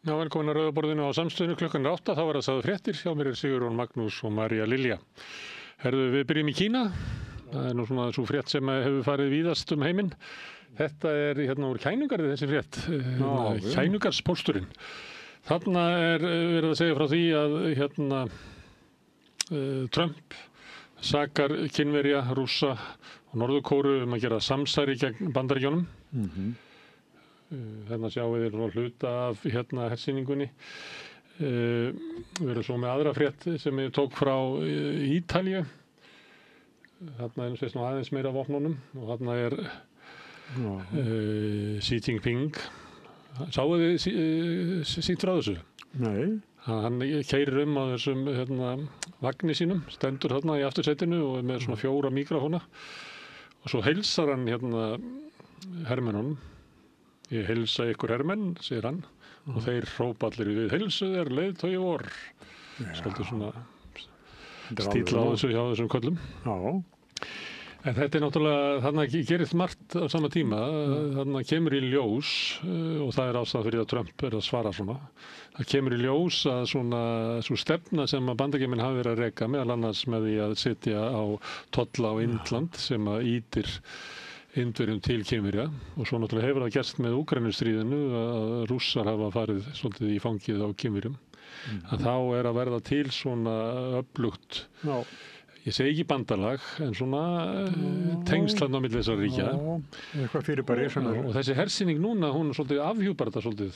Já, velkomin að Rauða borðinu á Samstöðinu klukkan 8, þá var það sagði fréttir, hjá mér Sigurjón Magnús og María Lilja. Herðu, við byrjum í Kína, það nú svona svo frétt sem hefur farið víðast heiminn. Þetta hérna úr Kænugarði þessi frétt, Kænugarðspósturinn. Þarna verið að segja frá því að Trump sakar Kínverja, Rússa og Norður-Kóreu að gera samsæri gegn Bandaríkjunum. Þarna sjáum við hluta af hersýningunni. Við erum svo með aðra frétt sem ég tók frá Ítalíu. Þarna sést aðeins meira af vopnunum og þarna Xi Jinping. Sáu þið sýnt frá þessu? Nei. Hann keyrir á þessum vagni sínum, stendur þarna í aftursætinu og með svona 4 míkrafóna. Og svo heilsar hann hermennunum. Ég heilsa ykkur hermenn, segir hann, og þeir hrópa allir við heilsu þér leiðtogi vor. Svolítið svona stíll á þessu hjá þessum köllum. Já. En þetta náttúrulega, þarna gerist margt á sama tíma, þarna kemur í ljós, og það ástæða fyrir að Trump að svara svona, það kemur í ljós að svona svo stefna sem að Bandaríkjamenn hafi verið að reka, meðal annars með því að setja á tolla á Indland sem að ýtir Indverjum til Kínverja og svo náttúrulega hefur það gerst með Úkraínustríðinu að Rússar hafa farið svolítið í fangið á Kínverjum. Að þá að verða til svona öflugt, ég segi ekki bandalag, en svona tengslan á milli þessara ríkja. Eitthvað fyrirbæri. Og þessi hersýning núna, hún svolítið afhjúpar þetta svolítið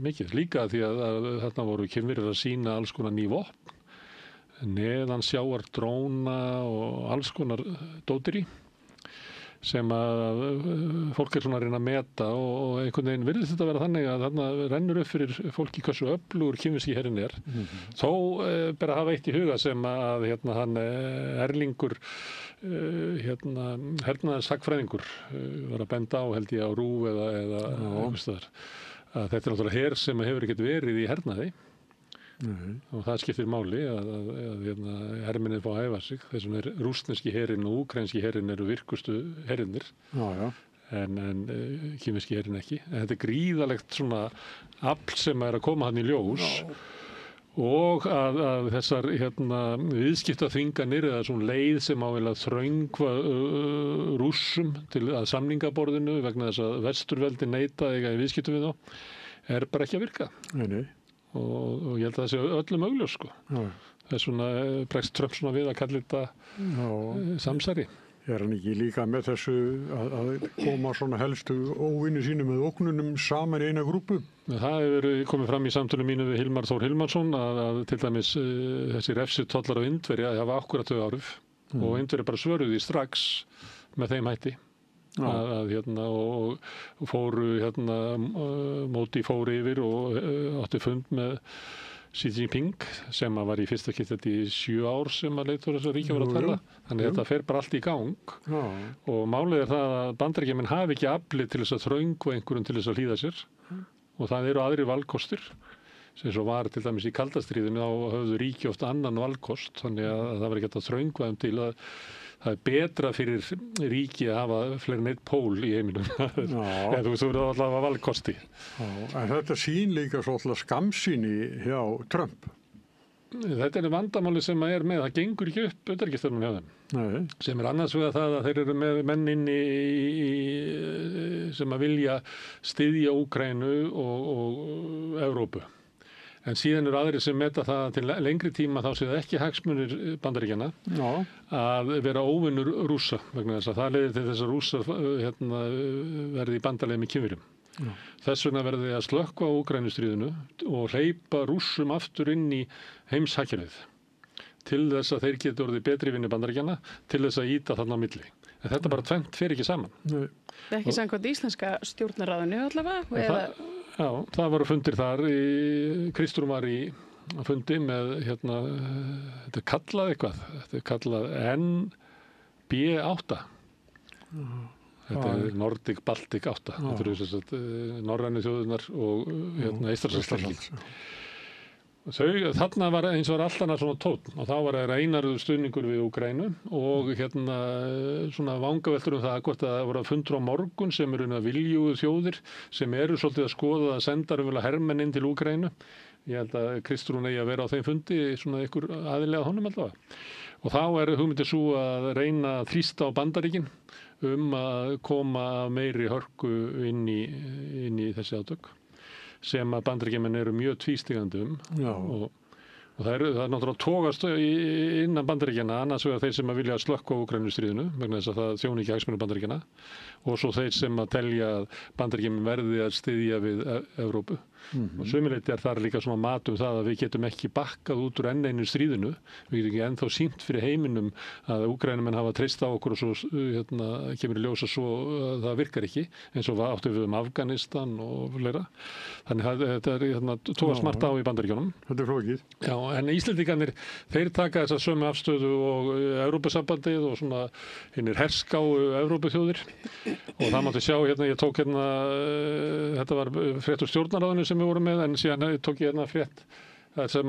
mikið. Líka því að þarna voru Kínverjar að sýna alls konar ný vopn, neðan sjáar dróna og alls konar dótiri sem að fólk svona að reyna að meta og einhvern veginn virðist þetta vera þannig að þarna rennur upp fyrir fólki hversu öflugur kínverski herinn Þó bara hafa eitt í huga sem að hann Erlingur hernaðarsagnfræðingur var að benda á held ég á RÚV eða einhvers staðar að þetta náttúrulega her sem hefur ekkert verið í hernaði. Og það skiptir máli að hermennir fá að æfa sig. Þess vegna rússneski herinn og úkraínski herinn eru virkustu herinnir. En kínverski herinn ekki. En þetta gríðalegt svona afl sem að koma hann í ljós og að þessar viðskiptaþvinganir eða svona leið sem á að þröngva Rússum til að samningaborðinu vegna þess að vesturveldi neita eiga í viðskiptum við þá bara ekki að virka. Nei. Og ég held að það sé öllum augljós sko. Það svona bregst Trump svona við að kalla þetta samsæri. Hann ekki líka með þessu að koma svona helstu óvinni sínu með ógnunum saman í eina grúpu? Það hefur komið fram í samtölum mínu við Hilmar Þór Hilmarsson að til dæmis þessi refsitollar á Indverja hafa akkúrat þau áhrif og Indverja bara svöruði strax með þeim hætti. Og fóru móti fóru yfir og átti fund með Xi Jinping sem var í fyrsta skipti í 7 ár sem að leiðtogar þessar ríkja var að tala. Þannig að þetta fer bara allt í gang og málið það að Bandaríkjamenn hafi ekki afli til þess að þröngva einhverjum til þess að hlýða sér og það eru aðrir valkostir sem svo var til dæmis í kaldastríðinu þá höfðu ríki oft annan valkost þannig að það var ekki hægt að þröngva þeim til að það betra fyrir ríki að hafa fleiri en einn pól í heiminum. Eða þú verður alltaf að valkosti. En þetta sýn líka svolítið skammsýni hjá Trump. Þetta vandamáli sem að með, það gengur ekki upp utanríkisstefnan hjá þeim. Nei. Sem annars vegar það að þeir eru með menn inni sem að vilja styðja Úkraínu og Evrópu. En síðan eru aðrir sem meta það til lengri tíma þá sé það ekki hagsmunir Bandaríkjanna að vera óvinnur Rússa vegna þess að það leiðir til þess að Rússar verði í bandalagi með Kínverjum. Þess vegna verði að slökkva á Úkraínustríðinu og hleypa Rússum aftur inn í heimshagkerfið til þess að þeir geti orðið betri vinni Bandaríkjanna til þess að ýta þarna á milli. En þetta bara tvennt fer ekki saman. Ekki samkvæmt íslenska stjórnarráðinu allavega? Já, það voru fundir þar, Kristrún var í fundi með, þetta kallað eitthvað, þetta kallað NB8. Þetta Nordic Baltic 8, þetta eru norrænu þjóðirnar og Eystrasaltsríkin. Þarna var eins og var allt annað svona tónn og þá var það einarður stuðningur við Úkraínu og svona vangaveltur það hvort að það voru fundur á morgun sem eru viljugu þjóðir sem eru svolítið að skoða að senda hermenn inn til Úkraínu. Ég held að Kristrún eigi að vera á þeim fundi svona ykkur aðilega honum allavega. Og þá hugmyndin svo að reyna að þrýsta á Bandaríkin að koma meiri hörku inn í þessi átök. Sem að Bandaríkjamenn eru mjög tvístígandi og það er náttúrulega tógast innan Bandaríkjanna annars vegar þeir sem að vilja slökkva á Úkraínustríðinu vegna þess að það þjóni ekki hagsmuni Bandaríkjanna og svo þeir sem að telja að Bandaríkjamenn verði að styðja við Evrópu og sömuleyti þar líka svona mat það að við getum ekki bakkað út úr enn einu stríðinu við getum ekki ennþá sýnt fyrir heiminum að Úkraínumenn hafa treyst á okkur og svo kemur í ljósa svo að það virkar ekki eins og áttu við Afganistan og fleira þannig að þetta tógast margt á í Bandaríkjunum. Þetta flókið. Já, en Íslendingarnir, þeir taka þessa sömu afstöðu og Evrópusambandið og svona hinnir herskáu Evrópuþjóðir og það mátti sjá ég tók þetta var frétt úr stjórnarráðinu sem við vorum með en síðan tók ég frétt sem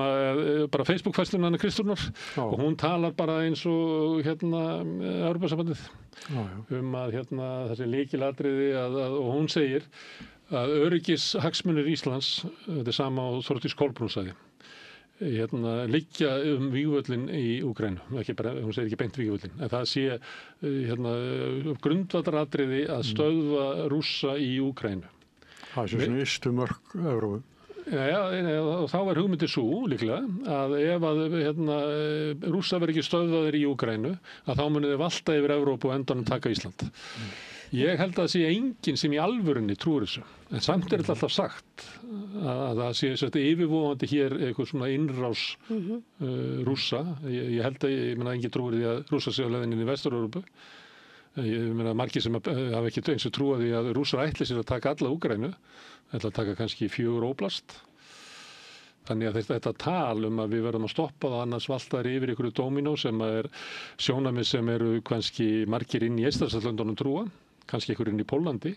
bara Facebook-færslun Anna Kristrúnar og hún talar bara eins og Evrópusambandið að þessi lykilatriði og hún segir að öryggishagsmunir Íslands þetta sama og Þórdís Kolbrún sagði liggja vígvöllin í Úkraínu, hún segir ekki beint vígvöllin, en það sé grundvallaratriði að stöðva Rússa í Úkraínu. Það sé svona ystu mörk Evrópu. Og þá var hugmyndin svo líklega að ef að Rússa verður ekki stöðvaðir í Úkraínu að þá muni þeir valta yfir Evrópu og endanum taka Ísland. Ég held að það sé enginn sem í alvörunni trúir þessu. En samt þetta alltaf sagt að það sé yfirvofandi hér eitthvað svona innrás Rússa. Ég held að enginn trúir því að Rússa sé á leiðinni inn í Vestur-Evrópu. Ég meina margir sem hafa ekki eins og trúa því að Rússar ætli sér að taka alla Úkraínu. Ætla að taka kannski 4 óblast. Þannig að þetta tal að við verðum að stoppa það annars valtar yfir ykkur dóminó sem sjónarmið sem eru kannski margir inn í Eystrasaltslöndunum trúa, kannski ykkur inn í Póllandi.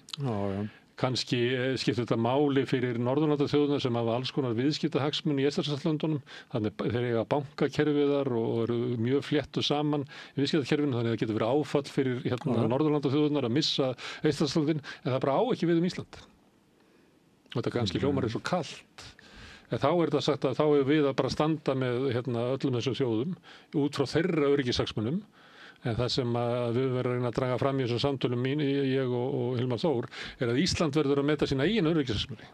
Kannski skiptir þetta máli fyrir Norðurlandaþjóðirnar sem hafa alls konar viðskiptahagsmuni í Eystrasaltslöndunum. Þannig þeir eiga bankakerfið þar og eru mjög fléttu saman í viðskiptakerfinu þannig að það getur verið áfall fyrir Norðurlandaþjóðirnar að missa Eystrasaltslöndin en það bara á ekki við Ísland. Þetta kannski hljómar svo kalt. En þá þetta sagt að þá við að bara standa með öllum þessum þjóðum út frá þeirra öryggishagsmunum. En það sem við verðum að reyna að draga fram í þessum samtölum ég og Hilmar Þór að Ísland verður að meta sína eigin öryggishagsmuni.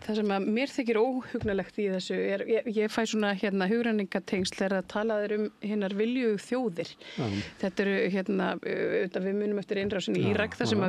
Það sem mér þykir óhugnalegt í þessu ég fæ svona hugrenningatengsl þegar að talaður hinnar viljugu þjóðir. Þetta eru við munum eftir innrásin í Írak þar sem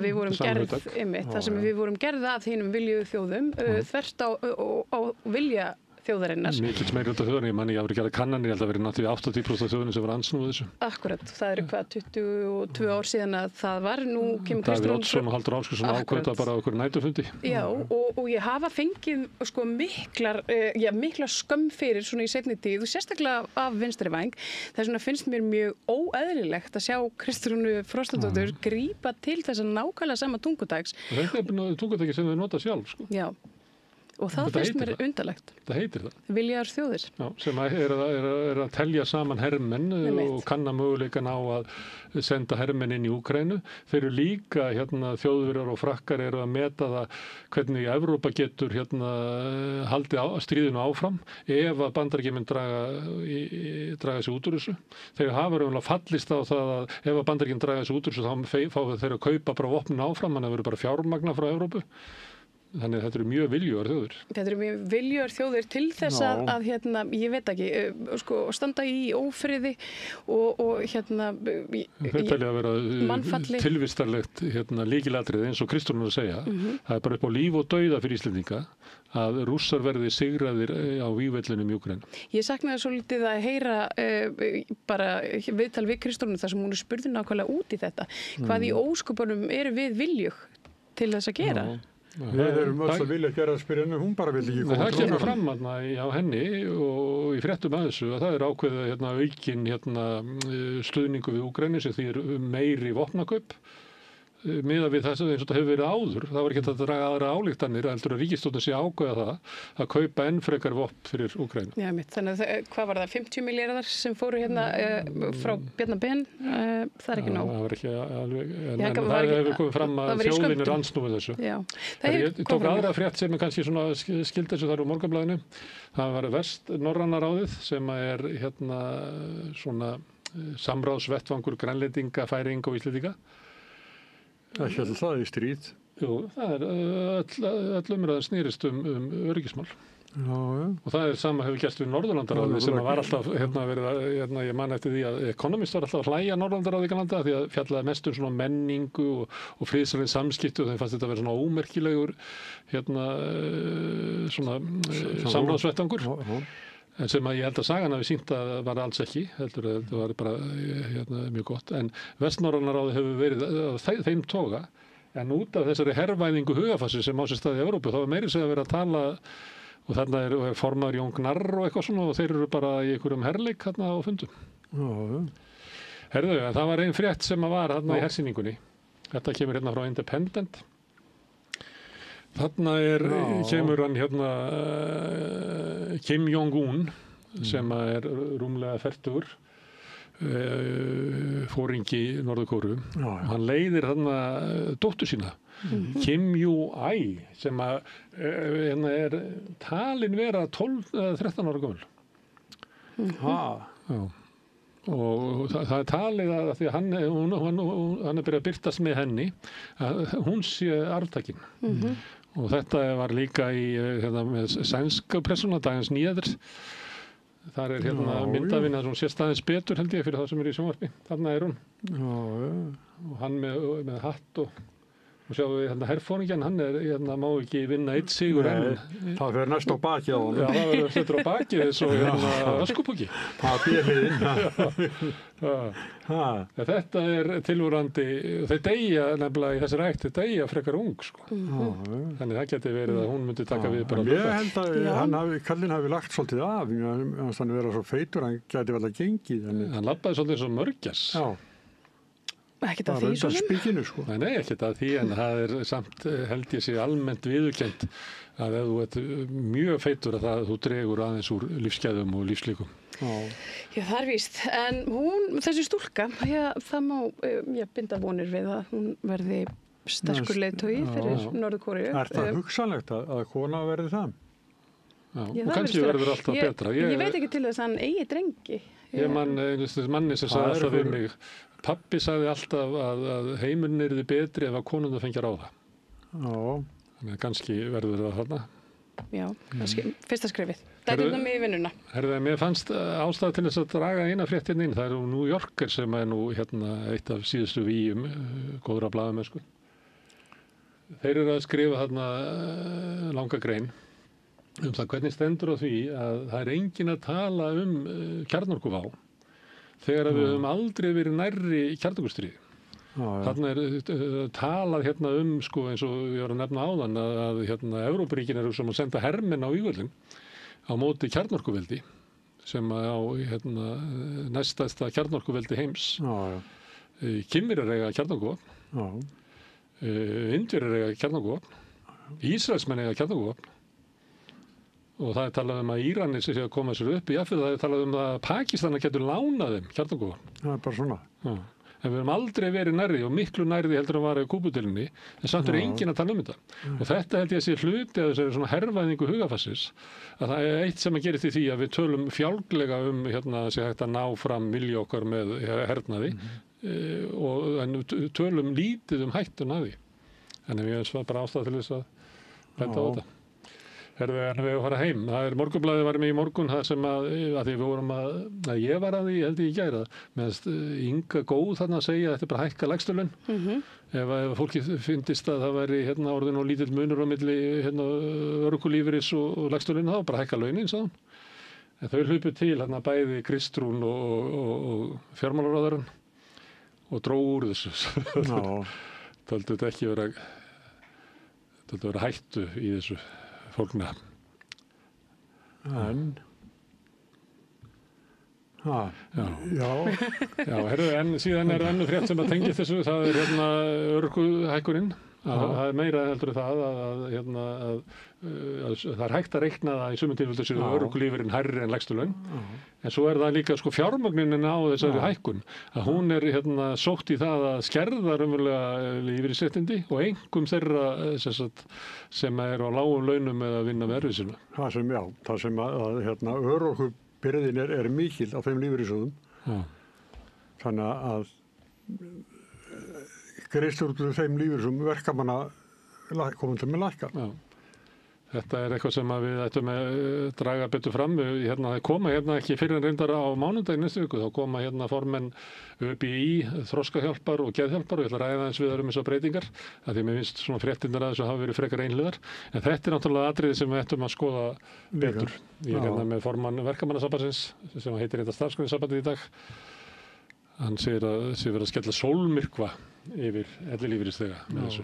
við vorum gerð að hinum viljugu þjóðum þvert á vilja þjóðarinnar. Mikils meirihluta þjóðarinnar, ég man ekki að vera gerða kannanir, ég held að vera náttúrulega 80% af þjóðinni sem var ansnúið þessu. Akkurat, það eru 22 ár síðan að það var nú kemur Kristrún. Davíð Oddsson og Halldór Ásgrímsson ákveða bara á okkur næturfundi. Já, og ég hafa fengið sko mikla skömm fyrir svona í seinni tíð og sérstaklega af vinstri væng. Þess vegna finnst mér mjög óeðlilegt að sjá Kristrúnu Frostadóttur grípa til þess að nákvæmlega sama tungutags. Þetta er tungutaki sem þau nota sjálf, sko. Já. Og það finnst mér undarlegt. Það heitir það. Viljaðar þjóðir. Já, sem er að telja saman hermenn og kanna möguleikan á að senda hermenn inn í Úkraínu. Þeir eru líka þjóðverjar og frakkar eru að meta það hvernig Evrópa getur haldið stríðinu áfram ef að Bandaríkjamenn draga sig út úr þessu. Þeir hafa raunverulega fallist á það að ef að Bandaríkjamenn draga sig út úr þessu þá fá þeir að kaupa bara vopnin áfram, þannig að það verður bara fjármagna frá Evrópu. Þannig að þetta eru mjög viljugar þjóðir. Þetta eru mjög viljugar þjóðir til þess að ég veit ekki, standa í ófriði og Þetta telja að vera tilvistarlegt lykilatriði eins og Kristrún að segja. Það er bara upp á líf og dauða fyrir Íslendinga að Rússar verði sigraðir á vígvellinum í Úkraínu. Ég saknaði svolítið að heyra bara viðtal við Kristrúnu þar sem hún spurði nákvæmlega út í þetta. Hvað í ósköpunum eru við viljug til þess að gera? Við erum öll að vilja gera spyrja en hún bara vil ekki koma. Það kemur fram á henni og í fréttum að þessu að það er ákveðið aukin stuðningu við Úkraínu sem þýðir meiri vopnakaup. miðað við þess að eins og þetta hefur verið áður, það var ekki að draga aðra ályktanir heldur að ríkisstjórnin sé ákveða það að kaupa enn frekar vopn fyrir Úkraínu. Já, mitt. Þannig að hvað var það, 50 milljarðar sem fóru hérna frá Bjarna Ben, það er ekki nóg. Það var ekki alveg, en það það hefur komið fram að þjóðin er andsnúið þessu. Já, Ég tók aðra frétt sem er kannski svona skild þessu þar úr Morgunblaðinu. Það var Vestnorræna ráðið sem er hérna svona samráðsvettvangur Grænlendinga, Færeyinga og Íslendinga. Það held það í stríð. Jú, það er öll umræðan snýrist öryggismál. Já. Og það er sama hefur gerst við Norðurlandaráði sem var alltaf verið að, ég man eftir því að Economist var alltaf að hlæja Norðurlandaráði í Kanada því að fjallaði mest svona menningu og friðsamleg samskipti og þeim fannst þetta að vera svona ómerkilegur svona samráðsvettvangur. En sem að ég held að sagan hafi sýnt að það var alls ekki, heldur að þetta var bara mjög gott. En Vestnorræna ráði hefur verið þeim toga, en út af þessari herrvæðingu hugafassi sem á sér stað í Evrópu, þá er meiri segja að vera að tala, og þarna er formaður Jón Gnarr og eitthvað svona, og þeir eru bara í einhverjum herrleik þarna á fundum. Herðu, en það var ein frétt sem að var þarna í hersýningunni. Þetta kemur hérna frá Independent. Þarna kemur hann hérna Kim Jong-un sem er rúmlega fertugur fóringi Norður-Kóreu. Hann leiðir þarna dóttur sína Kim Yu-ai sem að er talin vera 12-13 ára gömul. Já. Og það er talið að því að hann er byrjað að birtast með henni að hún sé arftakinn. Og þetta var líka með sænska pressuna, Dagens Nyheter. Þar er myndafinn að hún sé staðins betur held ég fyrir það sem er í sjónvarpi. Þarna er hún. Og hann með hatt og sjáum við herrfóringjan, hann má ekki vinna eitt sigur enn. Það fyrir næst á baki á honum. Já, það verður settur á baki eins og öskupúki. Það býr hliðinn. Þetta er tilvörandi, þeir deyja nefnilega í þessari ætt, þeir deyja frekar ung, sko. Þannig það geti verið að hún myndi taka við bara. Ég held að kallinn hafi lagt svolítið af, hann vera svo feitur, hann geti vel að gengið. Hann labbaði svolítið eins og mörgjas. Já. Ekkert að því svona? Spíkinu, sko. Nei, ekkert að því, en það er samt held ég sé almennt viðurkennt að ef þú ert mjög feitur að þú dregur aðeins úr lífsgæðum og lífslíkum. Já, það er víst. En þessi stúlka, það má binda vonir við að hún verði sterkur leiðtogi fyrir Norður-Kóreu. Er það hugsanlegt að kona verði það? Já, og kannski verður alltaf betra. Ég veit ekki til þess að hann eigi drengi. Ég manni sem sagði alltaf við mig, pabbi sagði alltaf að heimurinn yrði betri ef að konuna fengja ráða. Þannig að kannski verður það þarna. Já, fyrsta skrefið. Dætum mig í vinnuna. Mér fannst ástæða til þess að draga eina fréttin inn. Það New Yorker sem er nú eitt af síðustu víum góðra blaðamennsku. Þeir eru að skrifa þarna langa grein það hvernig stendur á því að það er enginn að tala kjarnorkuvá þegar við höfum aldrei verið nærri kjarnorkustríði. Þarna talað sko, eins og ég var að nefna áðan að Evrópuríkin eru sem að senda hermenn á ígöllin á móti kjarnorkuveldi sem á næstasta kjarnorkuveldi heims. Kínverjar eiga kjarnorkuvopn, Indverjar eiga kjarnorkuvopn, Ísraelsmenn eiga kjarnorkuvopn. Og það er talað að Íranir sé að koma sér upp í það er talað að Pakistana getur lánað þeim kjarnorkuvopn. Það er bara svona. En við höfum aldrei verið nærri og miklu nærri heldur að vara í Kúbudeilunni, en samt enginn að tala þetta. Og þetta held ég að sé hluti að þessari svona herrvæðingu hugafassis, að það er eitt sem að gerist í því að við tölum fjálglega sé hægt að ná fram vilja okkar með hernaði, en tölum lítið hættun að því. En ég var bara ástæða til þess að benda á þetta. En við að fara heim. Það er Morgunblaðið var með í morgun það sem að því við vorum að ég var að því, held ég í gær meðan Inga góð þarna að segja að þetta er bara hækka lægstulaun. Ef fólki fyndist að það væri orðin og lítill munur á milli örorkulífeyris og lægstulaun þá bara hækka launin, sagði hún. En þau hlupu til bæði Kristrún og fjármálaráðherrann og drógu úr þessu. Töldu þetta ekki vera hættu í þessu. Fólkna. En Já. Já, herru, en síðan önnur frétt sem að tengja þessu, það hérna örorkuhækkunin. Það er meira heldur það að það hægt að reikna það í sumum tilfellum séu örorkulífeyririnn hærri en lægstu laun. En svo það líka fjármögnunin á þessari hækkun, að hún sótt í það að skerða raunverulega lífeyrisréttindi og einkum þeirra sem á lágum launum eða vinna með erfiðsvinnu. Það sem að örorkubyrðin er mikil á þeim lífeyrissjóðum. Þannig að greiðslur úr þeim lífeyrissjóðum verkamanna komum til með lækka. Já. Þetta eitthvað sem við ættum að draga betur fram. Það koma ekki fyrir en reyndar á mánudaginn næstu viku. Þá koma formenn ÖBÍ, þroskahjálpar og geðhjálpar og ég ætla að ræða aðeins við um þessar breytingar. Því mér finnst svona fréttirnar að þessu hafa verið frekar einhliðar. En þetta náttúrulega atriði sem við ættum að skoða betur. Ég með formann verkamannasambandsins sem heitir starfsgreinasambandið í dag. Hann segir að verið að skella sólmyrkva yfir ellilífeyrisþega með þessu.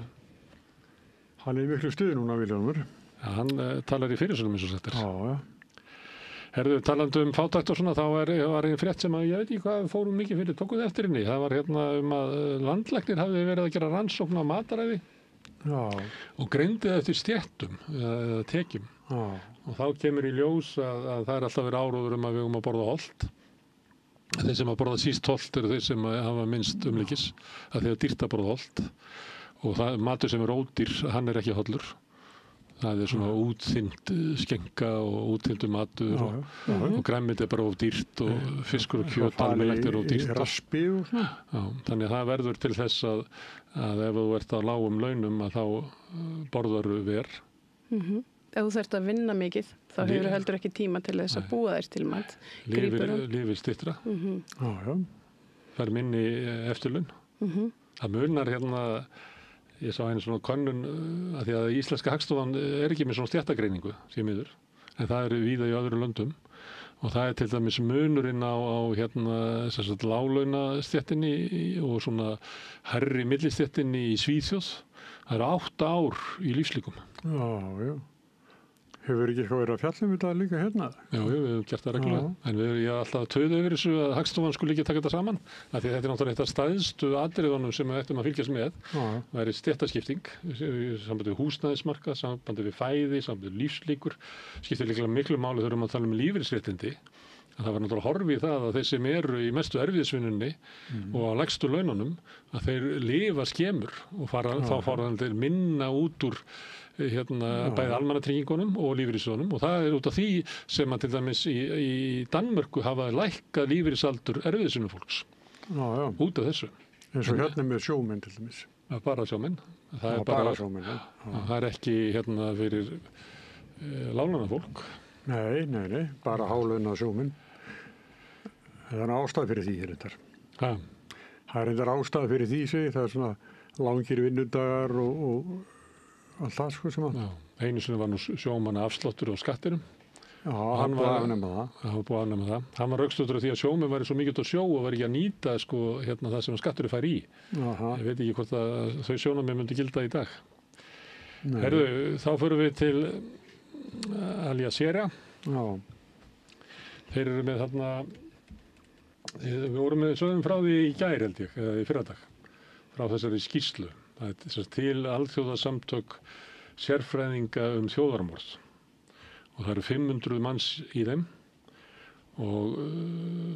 Hann er í miklu stuði núna, Vilhjálmur. Ja, hann talar í fyrirsögnum eins og settir. Herðu, talandi fátækt og svona, þá var einn frétt sem að ég veit ekki hvað fórum mikið fyrir, tókuð eftir henni. Það var að landlæknir hafði verið að gera rannsókn á mataræði og greindi það eftir stéttum eða tekjum. Og þá kemur í ljós að það alltaf verið áróður að við að borða hollt. Þeir sem að borða síst hollt eru þeir sem hafa minnst umleikis, að þeir eru dýrt að borða hollt og matur sem ódýr, hann ekki hollur. Það svona útþynnt skenka og útþynntur matur og grænmeti bara of dýrt og fiskur og kjöt almennilegt of dýrt. Raspi og svona. Þannig að það verður til þess að ef þú ert á lágum launum að þá borðar ver. Ef þú þarft að vinna mikið, þá hefur heldur ekki tíma til þess að búa þér til mat. Lífið styttra. Það er minni eftirlaun. Það munar ég sá einu svona könnun að því að íslenska Hagstofan ekki með svona stéttagreiningu, því miður, en það víða í öðrum löndum og það til dæmis munurinn á láglaunastéttinni og svona hærri millistéttinni í Svíþjóð. Það eru 8 ár í lífslíkum. Já. Hefur ekki eitthvað verið að fjalla þetta líka hérna? Já, við hefum gert það reglulega. En ég alltaf að töðu yfir þessu að Hagstofan skulle ekki taka þetta saman. Því þetta er náttúrulega eitt af stæðstu atriðunum sem við ættum að fylgjast með. Það er stéttaskipting, sambandi við húsnæðismarkað, sambandi við fæði, sambandi við lífslíkur. Skiptir líklega miklu máli þegar maður tala lífeyrisréttindi. Það var náttúrulega horfið það að þeir sem eru í mestu erfiðisvinnunni og á lægstu laununum, að þeir lifa skemur og þá fara þeir minna út úr bæði almannatryggingunum og lífeyrissjóðunum og það út af því sem að til dæmis í Danmörku hafa lækkað lífeyrisaldur erfiðisvinnufólks út af þessu. Eins og hérna með sjómenn til dæmis. Bara sjómenn. Bara sjómenn, það er ekki fyrir láglaunafólk. Nei, bara hálaunað sjómenn. Það er ástæð fyrir því reyndar. Það er reyndar ástæð fyrir því, það er svona langir vinnudagar og allt það sem að. Einu sinni var nú sjómanna afsláttur á skattinum. Hann var búið að afnema það. Hann var rökstuddur af því að sjómenn væri svo mikið á sjó og var ekki að nýta það sem skatturinn fær í. Ég veit ekki hvort að þau sjónarmið myndi gilda í dag. Herðu, þá förum við til Al Jazeera. Þeir eru með þarna, við vorum með sögum frá því í gær held ég, eða í fyrradag, frá þessari skýrslu. Það er til alþjóðasamtök sérfræðinga þjóðarmorð og það eru 500 manns í þeim og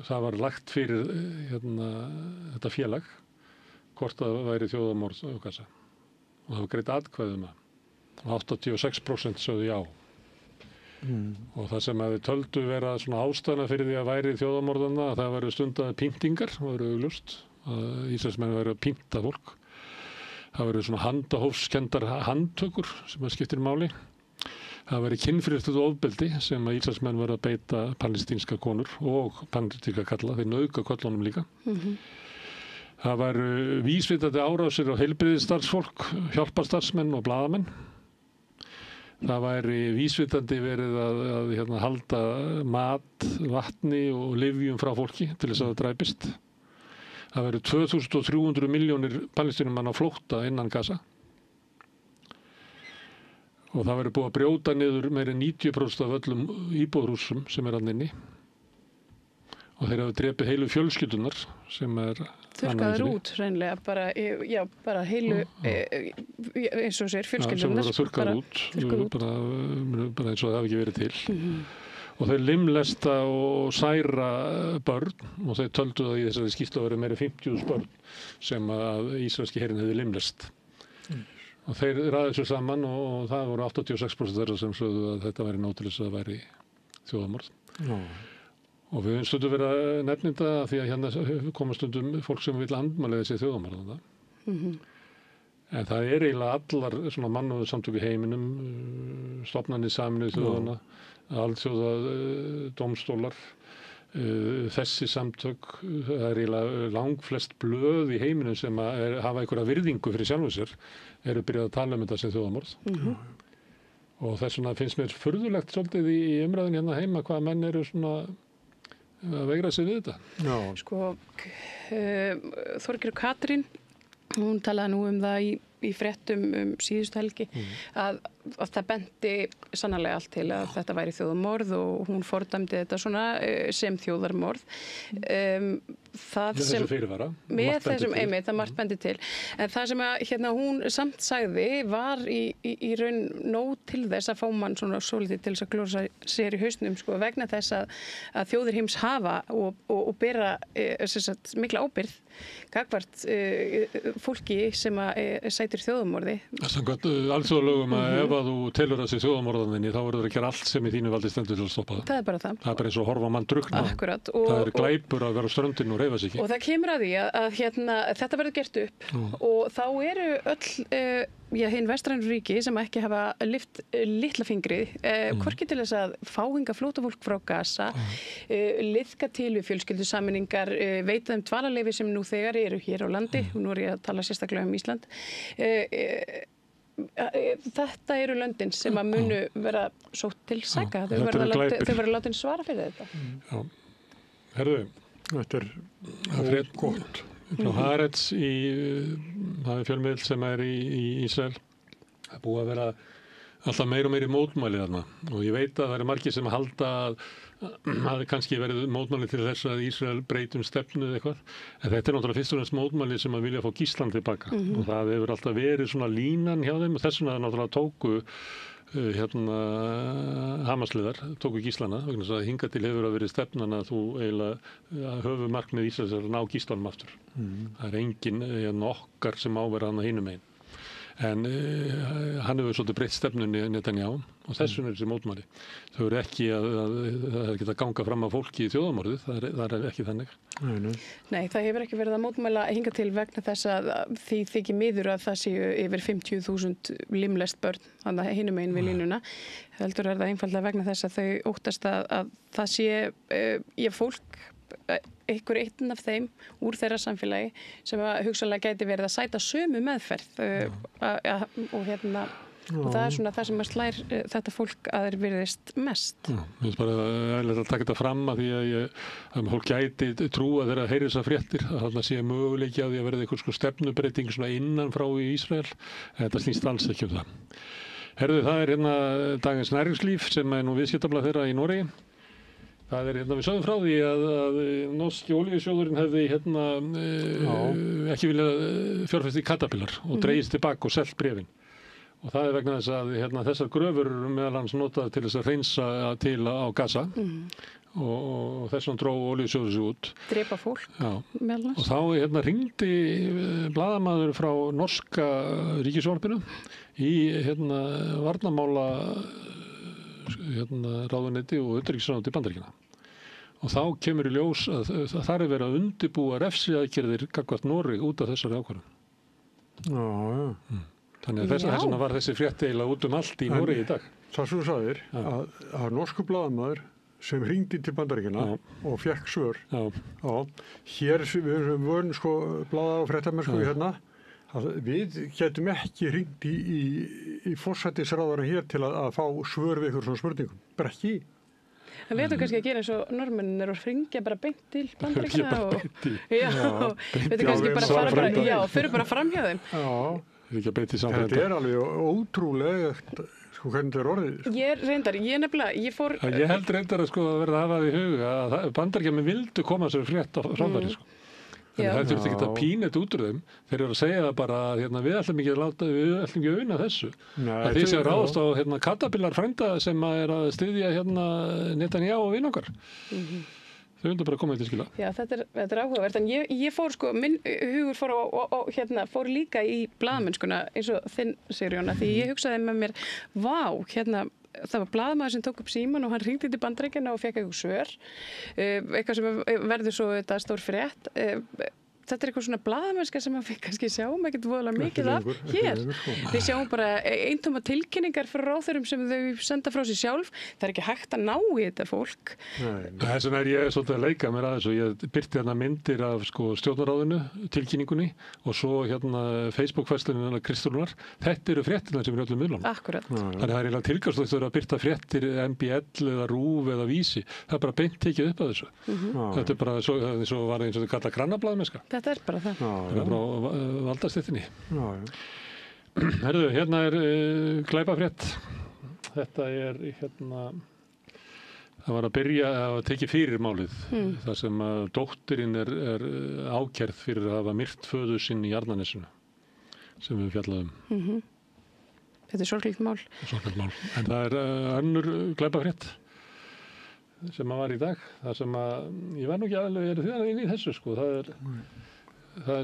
það var lagt fyrir þetta félag hvort það væri þjóðarmorð á Gaza og það var greitt atkvæði og 86% sögðu já. Og það sem við töldu vera svona ástæðna fyrir því að væri þjóðarmorðana að það væri stundaði pyntingar, það væri augljóst að Ísraelsmenn væri að pynta fólk. Það væri svona handahófskendar handtökur sem að skiptir máli. Það væri kynferðislegt ofbeldi sem að Ísraelsmenn væri að beita palestínska konur og palestínska kalla, þeir nauðga köllunum líka. Það væru vísvitandi árásir á heilbrigðisstarfsfólk, hjálparstarfsmenn og blaðamenn. Það væri vísvitandi verið að halda mat, vatni og lyfjum frá fólki til þess að það dræpist. Það væri 2300 milljónir palestínumanna á flótta innan Gaza. Og það væri búið að brjóta niður meira en 90% af öllum íbúðarhúsum sem þarna inni. og þeir hafa drepið heilu fjölskyldunar sem þurrkaður út hreinlega, bara heilu eins og sér fjölskyldunar sem þurrkaður út bara eins og það hafi ekki verið til og þeir limlesta og særa börn og þeir töldu það í þessari skýrslu að vera meira 50.000 börn sem að ísraelski herinn hefði limlest og þeir ræðu þessu saman og það voru 86% þeirra sem sögðu að þetta væri nóg til þess að væri þjóðarmorð. Og við höfum stundum verið að nefna þetta því að hérna koma stundum fólk sem vil andmæla þessi þjóðarmorð. En það eiginlega allar svona mannúðu samtök í heiminum, stofnanir Sameinuðu þjóðanna, alþjóða dómstólar, þessi samtök, það eiginlega langflest blöð í heiminum sem hafa einhverja virðingu fyrir sjálfum sér, eru byrjað að tala þetta sem þjóðarmorð. Og þess vegna finnst mér furðulegt svolítið í umræðin hérna heima hvað menn eru svona að veigra sig við þetta. Sko, Þorgerður Katrín, hún talaði nú það í fréttum síðustu helgi að það benti sannarlega allt til að þetta væri þjóðarmorð og hún fordæmdi þetta svona sem þjóðarmorð. Þessu fyrirvara. Með þessum einmitt, það margt bendi til. En það sem að hún samt sagði var í raun nóg til þess að fá mann svona svolítið til þess að klóra sér í hausnum sko, vegna þess að þjóðir heims hafa og bera mikla ábyrgð gagnvart fólki sem sætir þjóðarmorði. Samkvæmt alþjóðalögum að ef að þú telur þessi þjóðarmorðaninni þá verður að gera allt sem í þínu valdi stendur til að stoppa það. Það bara það. Það bara eins og horfa mann drukkna. Akkurat. Það glæpur að vera á ströndinu og reyfa sig ekki. Og það kemur að því að þetta verður gert upp og þá eru öll hinn vestrænu ríki sem ekki hafa lyft litla fingri, hvorki til þess að fá hingað flóttafólk frá Gaza, liðka til við fjölskyldusameiningar, veita þeim dvalarleyfi sem nú þegar eru hér á landi, og nú ég að tala sérstaklega Ísland. Þetta eru löndin sem að munu vera sótt til saka. Þau verða látin svara fyrir þetta. Já. Herðu, þetta er gott. Haaretz það er fjölmiðl sem í Ísrael. Það er búið að vera alltaf meira og meiri mótmæli þarna og ég veit að það eru margir sem halda að kannski verið mótmæli til þess að Ísrael breytum stefnu eða eitthvað. En þetta er náttúrulega fyrst og fremst mótmæli sem að vilja fá Gísland tilbaka og það hefur alltaf verið svona línan hjá þeim og þess vegna náttúrulega tóku Hamasliðar tóku Gíslana vegna þess að hingað til hefur að verið stefnan að þú eiginlega höfuðmarkmið Ísraels er að ná Gíslanum aftur. Það er engin okkar sem ávera hann að hinum einn. En hann hefur svolítið breytt stefnunni Netanyahu og þessum er þessi mótmæli. Þau eru ekki það geta ganga fram af fólki í þjóðarmorðið, það er ekki þannig. Nei, það hefur ekki verið að mótmæla hingað til vegna þess að því þykir miður að það séu yfir 50.000 limlest börn þannig að hinum einn við línuna. Heldur er það einfaldlega vegna þess að þau óttast að það sé fólk einhver einn af þeim úr þeirra samfélagi sem hugsanlega gæti verið að sæta sömu meðferð og það er svona það sem að slær þetta fólk að þeir virðist mest. Já, ég finnst bara að taka þetta fram að því að fólk gæti trúa þeirra að heyri þessar fréttir að það sé möguleiki að því að verða einhvers sko stefnubreiting svona innan frá í Ísrael. Þetta snýst alls ekki það. Herðu, það er hérna Dagens Næringslíf sem er nú viðskiptablað þeirra í Noregi. Það er við sögum frá því að norski olíusjóðurinn hefði ekki viljað fjárfesta í Caterpillar og dregist tilbaka og selt bréfin. Og það er vegna þess að þessar gröfur eru meðal annars notaðar til þess að hreinsa til á Gaza og þess vegna dró olíusjóður sig út. Drepa fólk meðal annars. Og þá hringdi blaðamaður frá norska ríkisjórnarpinu í varnarmála ráðuneyti og utanríkisráðuneyti Bandaríkjanna. Og þá kemur í ljós að það er verið að undirbúa refsiaðgerðir gagnvart Noreg út af þessari ákvörðun. Þannig að þess vegna var þessi frétt eiginlega út allt í Noregi í dag. Það svo sagðir að norsku blaðamaður sem hringdi til Bandaríkjanna og fekk svör. Hér við vorum blaðar og fréttamennsku hérna. Við getum ekki hringt í forsætisráðara hér til að fá svör við ykkur svona spurningum. Bara ekki. Það við ætlum kannski að gera eins og normennir og hringja bara beint til Bandaríkjanna og við ætlum kannski bara fyrir bara fram hjá þeim. Þetta er alveg ótrúlega sko hvernig þetta orðið. Sko. Ég held reyndar að sko að verða að hafa í huga að Bandaríkjamenn vildu koma sér frétt á framfæri sko. Þannig það þurfti ekki að pína þetta út úr þeim. Þeir eru að segja það bara að við ætlum ekki að vinna þessu. Að því sé að ráðast á Caterpillar frænda sem að styðja Netanyahu og vinn okkar. Þau vildu bara koma til skila. Já, þetta er áhugavert. En ég fór sko, minn hugur fór líka í blaðamennskuna eins og þinn, Sigurjón, því ég hugsaði með mér, það var blaðamaður sem tók upp síman og hann hringdi til Bandaríkjanna og fekk eitthvað svör. Eitthvað sem verður svo þetta stór frétt. Þetta er eitthvað svona blaðamennska sem við kannski sjáum ekkert voðalega mikið af hér. Við sjáum bara eintóma tilkynningar frá ráðherrum sem þau senda frá sér sjálf. Það er ekki hægt að ná í þetta fólk. Þess vegna ég svolítið að leika mér að þessu. Ég birti myndir af stjórnarráðinu, tilkynningunni og svo Facebook-fæslunum Kristrúnar. Þetta eru fréttirnar sem eru öllum miðlum. Akkurat. Þannig það er eiginlega tilgangslaust að birta fréttir MBL eða RÚV eða Vísi. Það er bara beint tekið upp að þessu. Þetta er bara svo var eins og þau kalla grannablaðmennska. Þetta er bara það. Það er bara valdastéttinni. Herðu, hérna er glæpafrétt. Þetta er það var að byrja að tekið fyrir málið. Það sem að dóttirinn er ákærð fyrir að hafa myrt föður sinn í Arnarnesinu sem við fjallaðum. Þetta er sorglegt mál. En það er önnur glæpafrétt sem að var í dag. Það sem að, ég var nú ekki alveg inn í þessu sko. Það er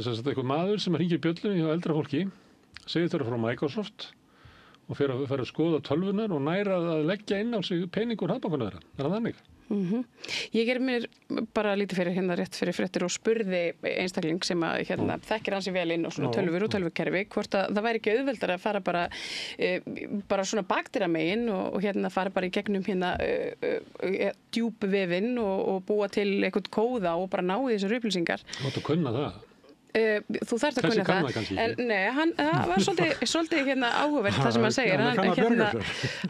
eitthvað maður sem hringir bjöllunni hjá eldra fólki, segir þeirra frá Microsoft og fer að skoða tölvunar og næra að leggja inn á sig pening úr hafbankunum þeirra. Er það þannig? Ég gerði mér bara lítið fyrir rétt fyrir fréttir og spurði einstakling sem að þekkir hansi vel inn á svona tölvur og tölvukerfi hvort að það væri ekki auðveldar að fara bara svona bakdýra megin og fara bara í gegnum djúpvefinn og búa til eitthvað kóða og bara ná í þessar upplýsingar. Þú átt að kunna það. Þú þarft að kunna það. En nei, það var svolítið áhugavert það sem hann segir.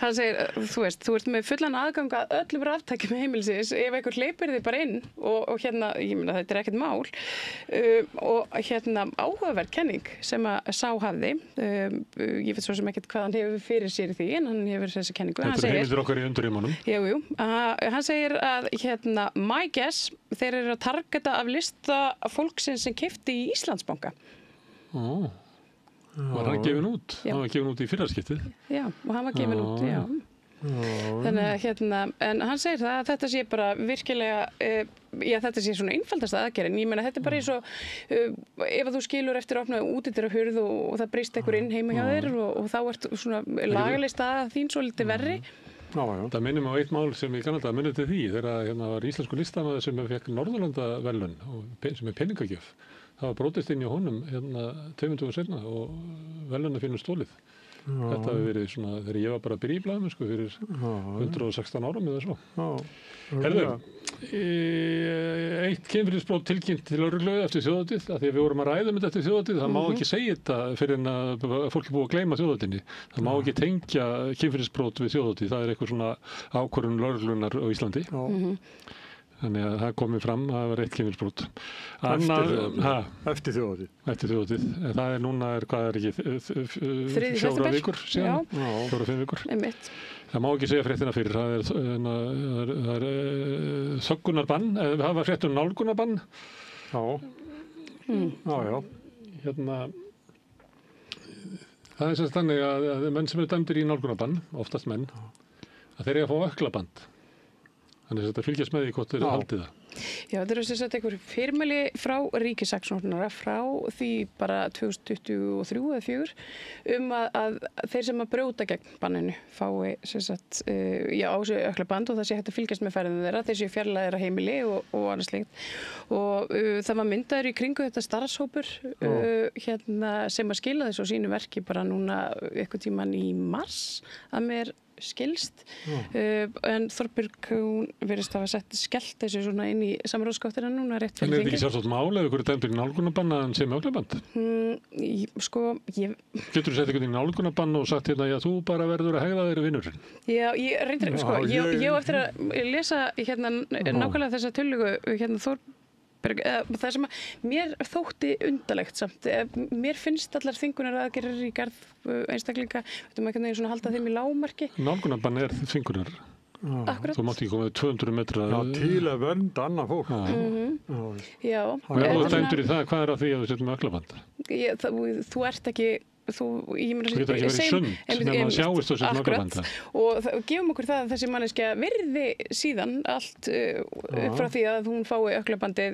Hann segir, þú ert með fullan aðgang að öllum raftækjum heimilsins ef einhver hleypir þig bara inn og ég meina þetta er ekkert mál. Og áhugaverð kenning sem að sá hafði. Ég veit svo sem ekkert hvað hann hefur fyrir sér í því en hann hefur þessi kenningu. Þetta er heimildir okkar í undirrímanum. Jú. Hann segir að my guess, þeir eru að targeta af lista fólksins sem keypti í Íslandsbanka. Var hann gefin út? Hann var gefin út í fyrraskiptið? Já, og hann var gefin út, já. Þannig að en hann segir það að þetta sé bara virkilega, þetta sé svona einfaldasta aðgerðin. Ég meina þetta er bara eins og ef þú skilur eftir að opna útidyrahurð og það breyst einhver inn heima hjá þér og þá ert svona lagaleg staða þín svo litið verri. Það minnum á eitt mál sem ég kannaldi að minna til því þegar var íslensku listamaður sem fekk Norðurlandaverðlaun sem er peningagjöf. Það var brotist inn í honum 2 dögum seinna og verðlauna fyrir stólið. Þetta hefur verið svona þegar ég var bara að byrja í blaðinu sko fyrir 116 árum eða svo. Herðu, eitt kynferðisbrot tilkynnt til lögreglu eftir þjóðhátíð, af því að við vorum að ræða þetta eftir þjóðhátíð, það má ekki segja þetta fyrir en að fólk er búið að gleyma þjóðhátíðinni. Það má ekki tengja kynferðisbrot við þjóðhátíð, það er eitthvað svona ákvörðun lögreglunar á Íslandi. Þannig að það komið fram að það var eitt kynferðisbrot. Eftir þjóðhátíð. Eftir þjóðhátíð. Hvað er ekki 4 vikur síðan? 4-5 vikur. Einmitt. Það má ekki segja fréttina fyrir. Það er þöggunarbann, það var frétt nálgunarbann. Já. Það er semst þannig að menn sem eru dæmdir í nálgunarbann, oftast menn, að þeir eiga að fá ökklaband. Þannig að þetta fylgjast með því hvort þeir haldið það. Já, þetta eru sem sagt einhver fyrirmæli frá ríkissaksóknara frá því bara 2023 eða 2024 að þeir sem að brjóta gegn banninu fái sem sagt á þessu ökklaband og það sé hægt að fylgjast með ferðinu þeirra, þeir séu fjarlægðir að heimili og annað slíkt. Og það var myndaður í kringu þetta starfshópur sem að skila þessu á sínu verki bara núna eitthvað tíman í mars að mér skilst en Þorbjörg hún virðist hafa skellt þessu svona inn í samráðsgáttina núna rétt fyrir þingið. En er þetta ekki sjálfsagt mál ef ykkur er dæmdur í nálgunarbann að hann sé með ökklaband? Getur þú sett ykkur í nálgunarbann og sagt já þú bara verður að hegða þér vinnurinn? Já, ég reyndir ég á eftir að lesa nákvæmlega þessa tillögu það sem mér þótti undarlegt samt, mér finnst allar þvingunaraðgerðir í garð einstaklinga, veitum ekki hvernig svona halda þeim í lágmarki. Nálgunarbann er þvingunar. Akkurat. Þú mátt ekki koma 200 metra. Já, til að vernda annað fólk. Já. Og ef þú dæmdur í það, hvað er að því að þú setjum með öglaband? Þú ert ekki þú getur ekki verið sund nema að sjáist þú sem öglabanda. Og gefum okkur það að þessi manneskja virði síðan allt upp frá því að hún fái öglabandið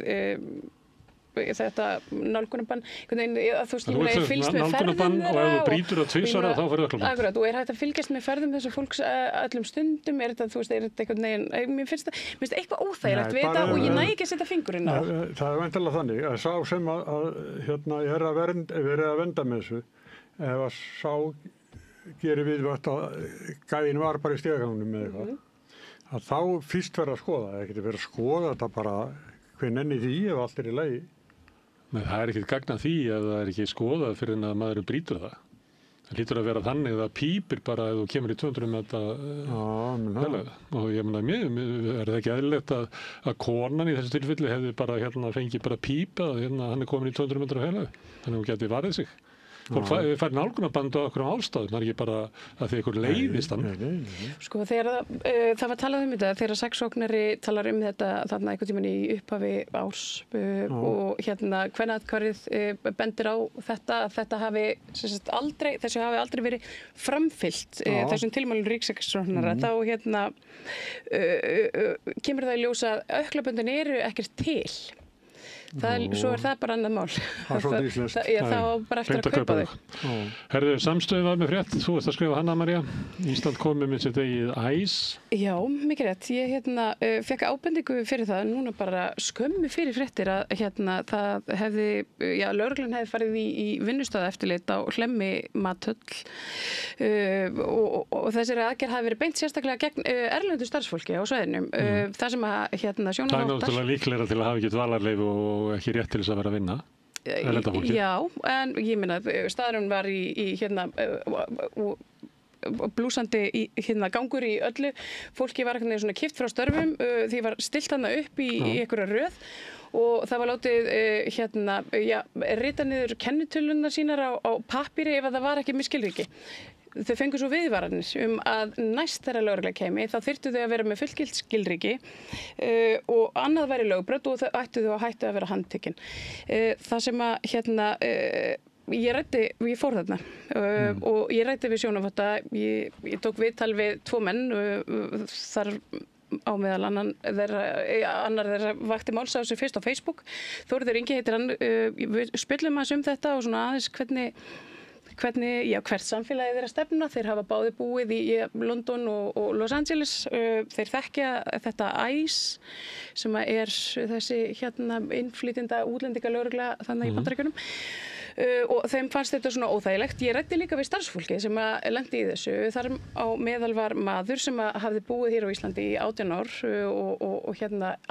þetta nálgunarbann þú veist, ég fylgst með ferðum og ef þú brýtur á tvisvara þá færðu öglaband. Akkurat, og hægt að fylgjast með ferðum þessu fólks öllum stundum, þetta, þú veist, þetta eitthvað neginn, mér finnst eitthvað óþægilegt við þetta og ég næ ekki að setja fingurinn á. Það væntanlega þannig að sá sem er að vernda með þessu, ef að sá gerir viðvart að gæðin var bara í stigagangnum með eitthvað, að þá fyrst verða að skoða, það getur verið að skoða þetta bara hver nenni því ef allt í lagi. Nei, það ekkert gagn að því ef það ekki skoðað fyrir en að maður brýtur það. Það hlýtur að vera þannig að það pípir bara ef þú kemur í 200 metra og ég meina, er það ekki eðlilegt að konan í þessu tilfelli hefði bara fengið bara pípa að hann er komin í 200 metra heilaðu, þannig að hún geti varið sig. Fólk fær nálgunarband á okkur ástæðum, það er ekki bara að því ykkur leiðist hann. Sko, það var talað um þetta þegar saksóknari talar um þetta þarna einhvern tímann í upphafi árs og hvenær atkvarið bendir á þetta hafi þessu hafi aldrei verið framfylgt þessum tilmælum ríkissaksóknara, þá kemur það í ljós að öglaböndin eru ekkert til. Svo er það bara annað mál. Það er svolítið íslenskt. Það var bara eftir að kaupa þau. Herðu, Samstöðin var með frétt, þú ert að skrifa Hanna-María. Ísland komið með sitt eigið æs. Já, mikið rétt. Ég fekk ábendingu fyrir það, núna bara skömmu fyrir fréttir að það hefði, lögreglan hefði farið í vinnustöðaeftirlit á Hlemmi Mathöll og þessari aðgerð hafi verið beint sérstaklega gegn erlendu starfsfólki á svæðinum. Það sem að sjónarvottar. Það er náttúrulega líklegra til að hafa ekki dvalarleyfi og ekki rétt til þess að vera að vinna. Já, en ég meina staðurinn var í blúsandi gangur í öllu. Fólki var eitthvað svona kippt frá störfum, því var stillt hana upp í einhverja röð og það var látið rita niður kennitöluna sínar á pappíri ef það var ekki með skilríki. Þau fengu svo viðvaranir að næst þegar lögregla kemi þá þyrftu þau að vera með fullgilt skilríki og annað væri lögbrot og þau ættu þau að hættu að vera handtekin. Það sem að ég fór þarna og ég ræddi við sjónarvotta, ég tók viðtal við 2 menn, þar á meðal annar þeirra vakti máls á þessu fyrst á Facebook. Þórður Ingi heitir hann, við spjöllum aðeins þetta og svona aðeins hvert samfélagi þeirra stefna. Þeir hafa báði búið í London og Los Angeles. Þeir þekkja þetta ICE sem er þessi innflytjenda útlendingalögregla þannig í Bandaríkjunum. Og þeim fannst þetta svona óþægilegt. Ég ræddi líka við starfsfólki sem lendi í þessu. Þar á meðal var maður sem hafði búið hér á Íslandi í 18 ár og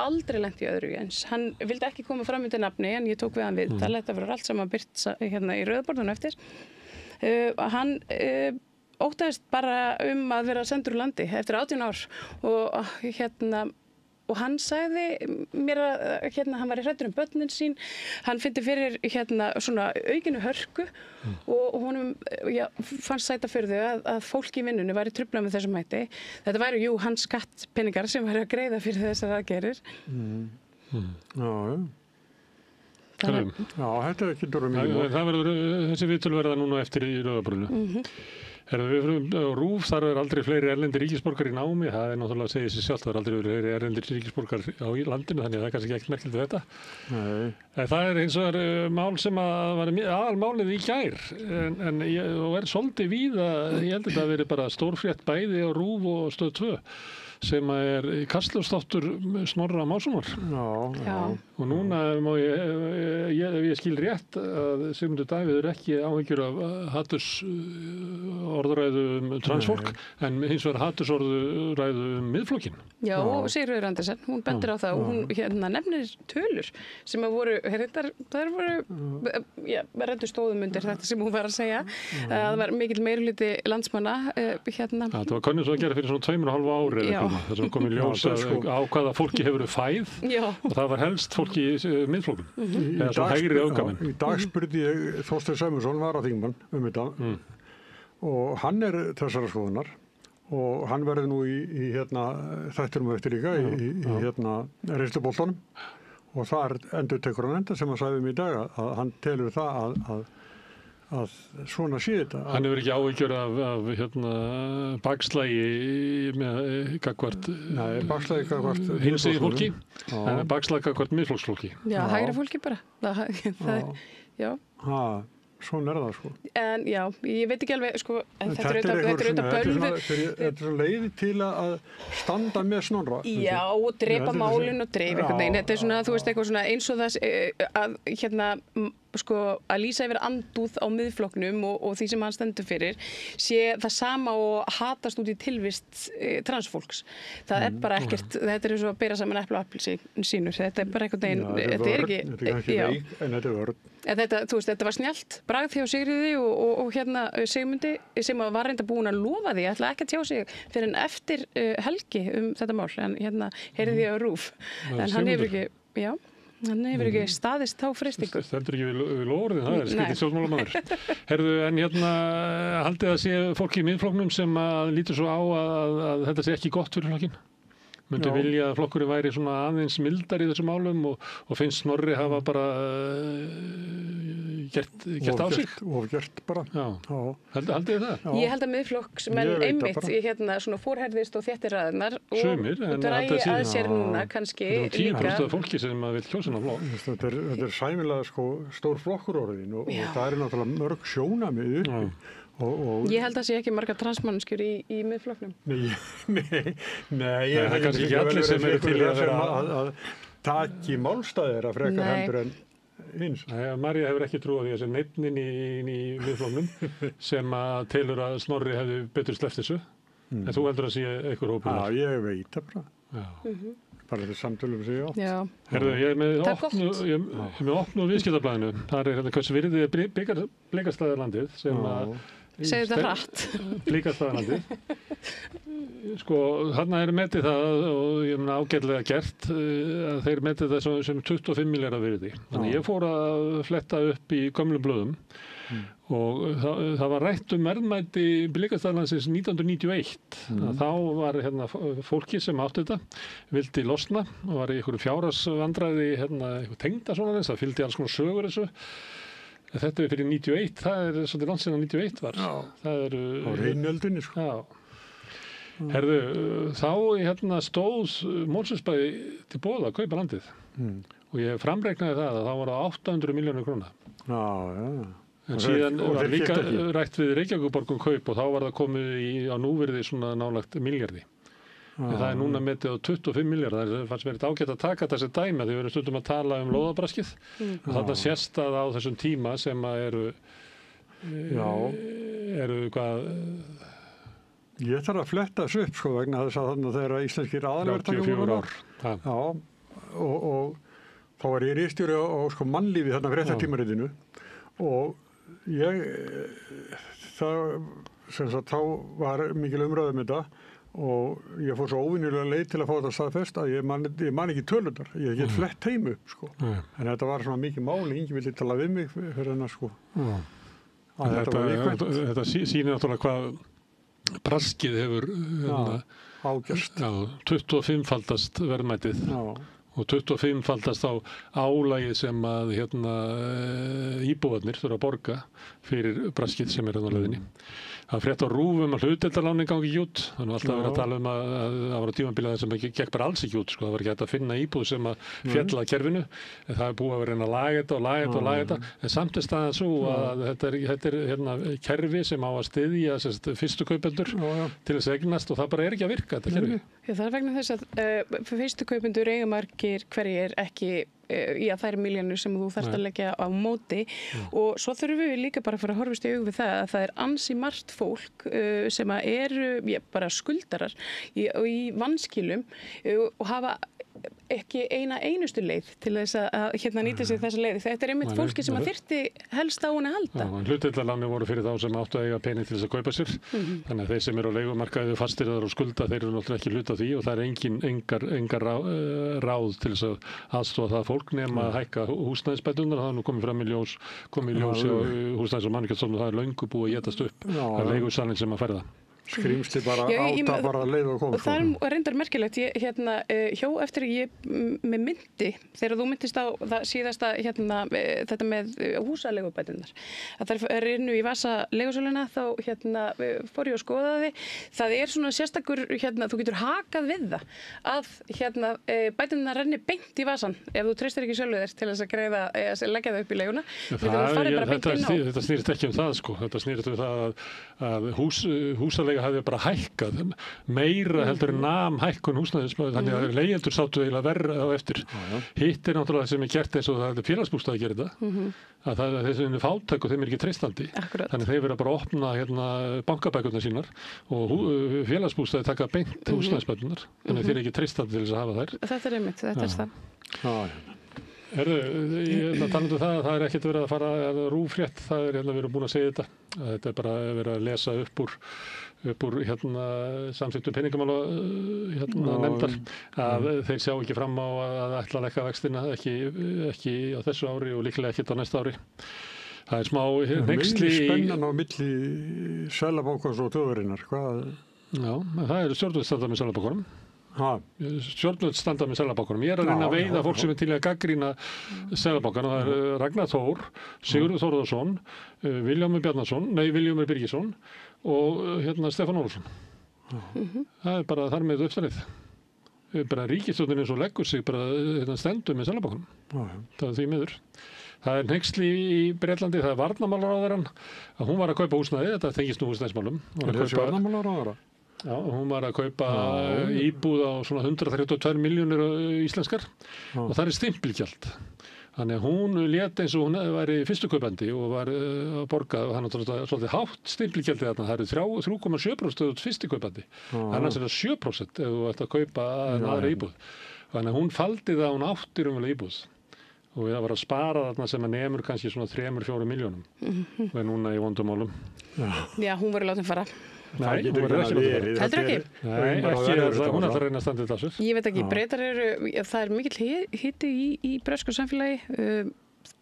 aldrei lendi í öðru eins. Hann vildi ekki koma fram undir nafni en ég tók við hann viðtal. Þetta verður allt saman birt í rauðaborðinu eftir. Hann óttaðist bara að vera sendur úr landi eftir 18 ár og hann sagði mér að hann var hræddur börnin sín, hann fyndi fyrir svona aukinu hörku og honum fannst sæta fyrir þau að fólk í vinnunni væri truflað með þessum hætti. Þetta væri hans skattpeningar sem væri að greiða fyrir þessar aðgerðir. Já, þetta er ekki dóra mjög. Þessi viðtöl verða núna eftir í rauðabrúnu. Við fyrir RÚV, þar er aldrei fleiri erlendir ríkisborgar í námi. Það er náttúrulega að segja sér sjálft, það er aldrei fleiri erlendir ríkisborgar á landinu, þannig að það er kannski ekki merkilegt við þetta. Það er hins vegar mál sem var aðalmálið í gær og er svolítið víða. Ég held að þetta verið bara stórfrétt bæði á RÚV og Stöð 2. Sem er Kastljósþáttur Snorra Mássonar. Og núna má ef ég skil rétt að Sigmundur Davíð ekki áhyggjur af hatursorðræðu transfólk, en hins vegar hatursorðræðu miðflokkinn. Já, og Sigríður Andersen, hún bendir á það og hún nefnir tölur sem voru, þær voru reddu stóðum undir þetta sem hún var að segja. Það var mikill meirihluti landsmanna. Það var könnun svo að gera fyrir svona 2,5 ári. tíma þar sem komið ljós á hvaða fólki hefur fæð og það var helst fólki í miðflokknum eða svo hægri öfgamenn. Í dag spurði ég Þorsteinn Sæmundsson varaþingmann þetta og hann þessara skoðunar og hann verður nú í þættinum eftir líka í reynsluboltanum og þar endurtekur hann enda sem hann sagði í dag að hann telur það að svona sé þetta. Hann hefur ekki áhyggjur af bakslægi með gagnvart hinsegin fólki, en bakslægi gagnvart miðflokksfólki. Já, hægri fólki bara. Já. Svona það sko. En já, ég veit ekki alveg sko, þetta er svo leiði til að standa með Snorra. Já, og drepa málin og dreifa einhvern veginn. Þetta er svona, þú veist, eitthvað svona eins og það að sko að lýsa yfir andúð á miðflokknum og því sem hann stendur fyrir sé það sama og hatast út í tilvist transfólks. Það er bara ekkert, þetta er eins og að bera saman epli og appelsínur. Þetta er bara einhvern veginn, þetta er ekki. Þetta er ekki veik, en þetta er vörn. Þetta, þú veist, þetta var snjallt bragð hjá Sigríði og Sigmundi sem var reynda búin að lofa því, ætla ekki að tjá sig fyrir en eftir helgi þetta mál, en heyrði ég á RÚV. En hann hefur ekki, hann hefur ekki staðist þá freistingu. Stendur ekki við lofurðin, það skrítið stjórnmálamaður. Herðu, en haldið að sé fólki í miðflokknum sem lítur svo á að þetta sé ekki gott fyrir flokkinn? Myndi vilja að flokkurinn væri svona aðeins mildar í þessum málum og finnst Snorri hafa bara gert á sig? Og gert bara. Haldið þið það? Ég held að miðflokksmenn einmitt svona fórherðist og þéttirraðirnar og dragi að sér núna kannski líka. 10% af fólki sem vil kjósa ná flokk. Þetta er sæmilega stór flokkur orðin og það er náttúrulega mörg sjónarmið uppi. Ég held að sé ekki margar transmannskjur í miðflokknum. Nei, ég er kannski ekki allir sem eru til að taki málstæðir að frekar heldur en hins. María hefur ekki trú á því að sé neinninn í miðflokknum sem telur að Snorri hefði betur sleppt þessu. En þú heldur að sé einhver hópur? Já, ég veit það bara. Bara þetta samtölum sem ég átt. Herðu, ég er með opnu viðskiptablaðinu. Það er hvers virðið Blikastaðarlandið sem segðu þetta hratt. Blikastaðarlandið. Sko, þarna er metið það og ég meina ágætlega gert að þeir metið það sem 25 milljarðar virði. Þannig ég fór að fletta upp í gömlum blöðum og það var rætt verðmæti Blikastaðarlandsins 1991. Þá var fólki sem átti þetta, vildi losna og var í einhverju fjárhagsvandræði tengda svona þess, það fylgdi alls konar sögur þessu. Þetta er fyrir 91, það er svolítið langt síðan 91 var. Það eru á reinöldinni sko. Herðu, þá stóð Mosfellsbæ til boða að kaupa landið og ég framreiknaði það að þá var það 800 milljónir króna. En síðan var líka rætt við Reykjavíkurborg kaup og þá var það komið á núvirði svona nálagt milljarði. En það er núna metið á 25 milljarðar. Það fannst verið ágætt að taka þessi dæmi því við erum stundum að tala lóðabraskið. Þarna sést það á þessum tíma sem eru hvað... Ég þarf að fletta þessu upp sko vegna þess að þannig þegar íslenskir aðalverktakar voru 34 ár. Og þá var ég ritstjóri á sko mannlífi þarna fréttatímaritinu og þá var mikil umræða um þetta og ég fór svo óvinnilega leið til að fá þetta staðfest að ég man ekki tölundar. Ég get flett heim upp sko. En þetta var svona mikið máli, enginn vildi tala við mig fyrir hennar sko. Þetta sýnir náttúrulega hvað braskið hefur ágerst. 25-faldast verðmætið og 25-faldast á álagið sem að íbúarnir þurfa að borga fyrir braskið sem er á leiðinni. Það frétt á RÚV að hlutdeildarlánin gangi ekki út. Þannig alltaf verið að tala um að það var á tímabilið sem gekk bara alls ekki út. Sko. Það var ekki hægt að finna íbúð sem að féll að kerfinu. En það er búið að vera að laga þetta. En samt er staðan svo að þetta er kerfi sem á að styðja fyrstu kaupendur til þess að eignast og það bara er ekki að virka þetta kerfi. Það er vegna þess að fyrstu kaupendur eiga margir hverjir ekki í að þær milljónir sem þú þarft að leggja á móti og svo þurfum við líka bara að fara að horfast í augu við það að það er ansi margt fólk sem eru bara skuldarar í vanskilum og hafa ekki einustu leið til þess að hérna nýta sér þessa leið. Þetta einmitt fólki sem að þyrfti helst á henni halda. Hlutdeildarlánin voru fyrir þá sem áttu að eiga pening til þess að kaupa sér. Þannig að þeir sem eru á leigumarkaði fastir og skulda, þeir eru náttúrulega ekki hluta því og það engar ráð til þess að aðstofa það fólk nema að hækka húsnæðisbæturnar. Það er nú komið fram í ljós hjá Húsnæðis- og mannvirkjastofnun, það er löngu búið að étast upp. Það er leigusalinn sem að færa það. Skrýmsli bara áta bara leið og kom. Það er reyndar merkilegt. Hjó eftir með myndi, þegar þú myndist á það síðasta þetta með húsaleigubæturnar. Að það er innu í vasa leigusöluna, þá fór ég að skoða því. Það er svona sérstakur, þú getur hakað við það, að bæturnar renni beint í vasan ef þú treystir ekki sjálfur þér til þess að greiða, leggja það upp í leiguna. Þetta snýrist ekki það, sko. Þetta snýrist það að húsaleiga hafði bara hækkað meira heldur en nam hækkun húsnæðisbæði, þannig að leigjendur sátu eiginlega verra á eftir. Hitt er náttúrulega sem er gert eins og það er félagsbústaði að gera þetta, að það er þessi fátæk og þeim er ekki treystandi. Þannig þeir vera bara að opna bankabækurnar sínar og félagsbústaði taka beint húsnæðisbæðunar, þannig þeir er ekki treystandi til þess að hafa þær. Þetta er einmitt, þetta er það. Ég talandi það að það er ekkert verið að fara rúfrétt, það er við erum búin að segja þetta er bara verið að lesa upp úr samþykktum peningamála nefndar að þeir sjá ekki fram á að ætla að lækka vextina ekki á þessu ári og líklega ekkert á næsta ári. Það er smá hneyksli spennan á milli Seðlabankans og þjóðarinnar. Já, það er stjórnvöld standa með Seðlabankanum. Stjórnvöld standa með Seðlabankanum. Ég er að reyna að veiða fólk sem er til að gagnrýna Seðlabankann og það er Ragnar Þór, Sigurður Þórðarsson, Vilhjálmur Birgisson og Stefán Ólafsson. Það er bara þar með uppstæðið. Bara ríkisstjórnin eins og leggur sig bara stendur með Seðlabankanum. Það er því miður. Það er hneyksli í Bretlandi, það er varnarmálaráðherrann að hún var að kaupa húsnæði, þetta tengist nú húsnæðismálum. Er þessi varnarmálaráðherra? Já, hún var að kaupa íbúð á svona 132 milljónir íslenskar og það er stimpilgjald. Þannig að hún lét eins og hún væri fyrstu kaupandi og var að borga, hann er svolítið hátt stimpilgjaldi þarna, það eru 3,7% fyrstu kaupandi. Annars er það 7% ef þú ert að kaupa aðra íbúð. Þannig að hún faldi það að hún átti raunverulega íbúð. Og við var að spara þarna sem að nemur kannski svona 3-4 milljónum. Og er núna í vondumálum. Já, hún var látin fara. Nei, hún verður ekki verið. Heldur ekki? Nei, ekki, hún ætlar að reyna að standa þetta á sér. Ég veit ekki, Bretar það er mikill hiti í bresku samfélagi.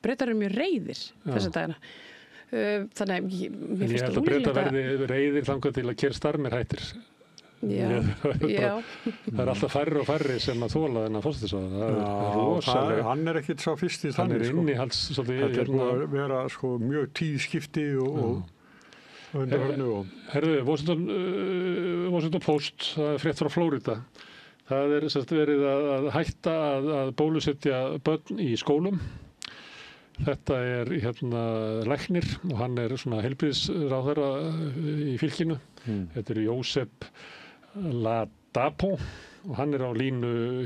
Bretar eru mjög reiðir þessa dagana. Þannig að mér finnst það ólíklegt að verði reiðir þangað til að Keir Starmer hættir. Já. Það er alltaf færri og færri sem að þola þennan forsætisráðherra. Það er rosalega. Hann er ekkert sá fyrst í þannig. Hann er innihalds svolítið. Þetta er búið að vera mjög tíðskipti og Herðu, Washington Post, það er frétt frá Flórida. Það er verið að hætta að bólusetja börn í skólum. Þetta er læknir og hann er svona heilbrigðisráðherra í fylkinu. Þetta er Josep Ladapo og hann er á línu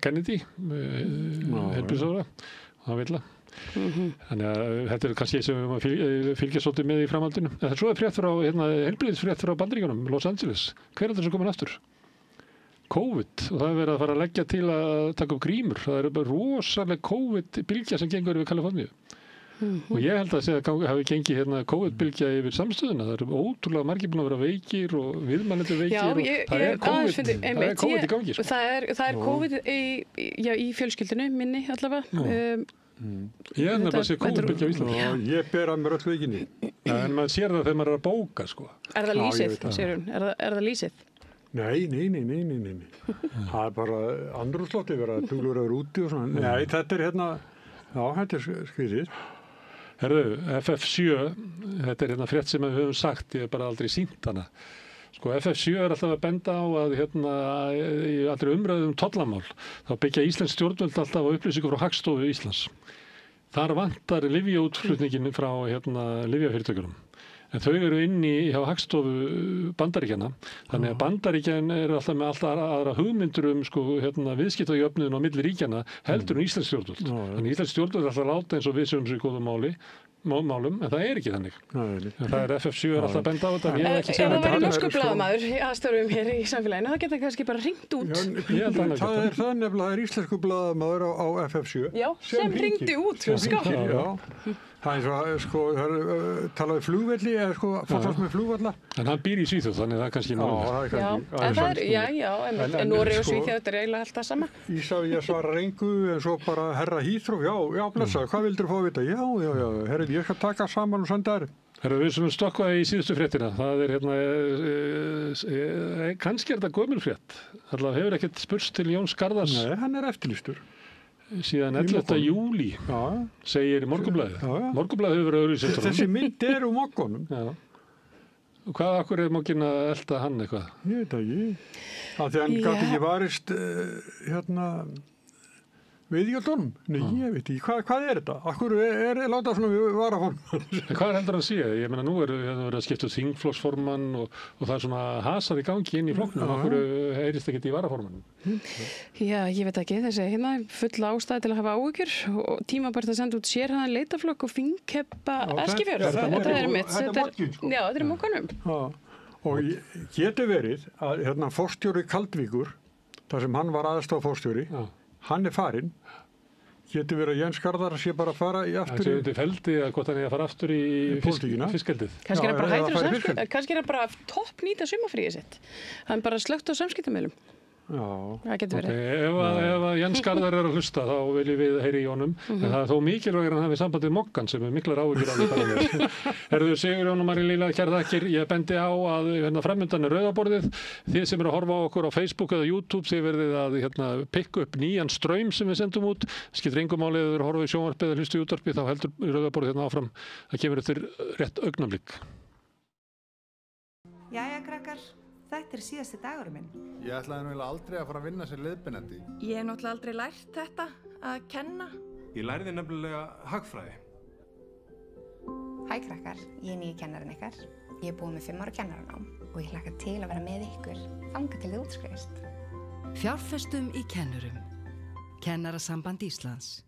Kennedy, heilbrigðisráðherra, hann vill að. Þannig að þetta er kannski sem við erum að fylgja svolítið með í framhaldinu. En svo er frétt frá heilbrigðisfrétt frá Bandaríkjunum, Los Angeles. Hver er þetta sem komin aftur? COVID, og það er verið að fara að leggja til að taka upp grímur. Það er bara rosalega COVID-bylgja sem gengur yfir Kaliforníu. Og ég held að segja að hafi gengið COVID-bylgja yfir samstöðuna. Það eru ótrúlega margir búin að vera veikir og viðmælendur veikir. Það er COVID í gangi. Sko. Það er COVID í fjölskyldinu minni allavega. Ég er bara að segja COVID-bylgja á Íslandi. Ég ber að mér öll veikinni. En maður sér það þegar maður er að bóka. Sko. Er það lýsið, segir hún? Er það lýsið? Nei. Það er bara andrúmsloftið verið að duglur að vera úti og svona. Nei, þetta er þetta er skriðið. Herðu, FF7, þetta er frétt sem við höfum sagt, ég hef bara aldrei sýnt hana. Sko, FF7 er alltaf að benda á að í allri umræðum tollamál, þá byggja Íslands stjórnvöld alltaf á upplýsingu frá Hagstofu Íslands. Þar vantar lyfjaútflutningin frá lyfjafyrirtækjunum. En þau eru inni hjá Hagstofu Bandaríkjanna, þannig að Bandaríkjan eru alltaf með alltaf aðra hugmyndur viðskiptajöfnuðin á milli ríkjanna heldur en Íslands stjórnvöld. Þannig Íslands stjórnvöld er alltaf láta eins og við séum sér í góðum máli, málum, en það ekki þannig. Það FF7 alltaf að benda á þetta. Ef það væri norskur blaðamaður í aðstörfum hér í samfélaginu, það geta kannski bara hringt út. Það nefnilega íslensku blaðamaður á FF7. Já, sem hringdi út, Það svo, talaði flugvelli eða fórstast með flugvalla. En hann býr í Svíþjóð, þannig það kannski en Noreg og Svíþjóð, þetta eiginlega alltaf sama. Ég svarar engu, en svo bara herra Heathrow, já, blessa, hvað vildur þú fá að vita? Já, herri, ég skal taka saman og senda þér. Við sem stokkaði í síðustu fréttina, það kannski þetta gömul frétt. Það hefur ekkert spurst til Jóns Garðars. Nei, hann eftirlýstur. Síðan 11. júlí, segir Morgunblaðið. Morgunblaðið hefur verið auglýst eftir honum. Þessi mynd úr mokkunum. Og hvað akkur mokkinn að elta hann eitthvað? Ég veit ekki. Af því hann gat ekki varist veiðigjöldunum. Nei, ég veit ekki. Hvað þetta? Akkur láta svona varaformann. Hvað heldur hann sé? Ég meina, nú verið að skipta þingflokksformann og það svona hasað í gangi inn í flokknum. Akkur heyrist ekkert í varaformann. Já, ég veit ekki. Þessi full ástæði til að hafa áhyggjur og tímabært að senda út sérhæðan leitaflokk og fingkeppa Eskifjörð. Þetta er mokkanum. Og getur verið að forstjóri Kaldvíkur, þar sem hann var aðstofforstjóri, hann farinn, getur verið að Jens Garðar sé bara að fara í aftur í... Það sé feldi að hvort hann er að fara aftur í fiskeldið. Kannski er hann bara að toppnýta sumarfríið sitt. Hann bara slökkt á samskiptamiðlum. Já. Það getur verið. Ef að Jens Garðar að hlusta, þá viljum við heyri í honum. En það er þó mikilvægir að hann hafi samband við mokkan sem miklar áhyggjur af því. Herðu Sigurjón og Marín Lilja, kærar þakkir. Ég bendi á að framundan er rauðaborðið. Þið sem eru að horfa á okkur á Facebook eða YouTube, þið verðið að pikka upp nýjan straum sem við sendum út. Skiptir engu máli ef þið eru að horfa í sjónvarpið eða hlusta í útvarpið, þá heldur rauðaborðið áfram. Það kemur eftir rétt augnablik. Jæja, krakkar. Þetta síðasti dagurinn minn. Ég ætlaði náttúrulega aldrei að fara að vinna sem leiðbeinandi. Ég hef náttúrulega aldrei lært þetta, að kenna. Ég lærði nefnilega hagfræði. Hæ krakkar, ég nýji kennarinn ykkar. Ég er búin með 5 ára kennaranám og ég hlakka til að vera með ykkur þangað til þið útskrifist. Fjárfestum í kennurum. Kennarasamband Íslands.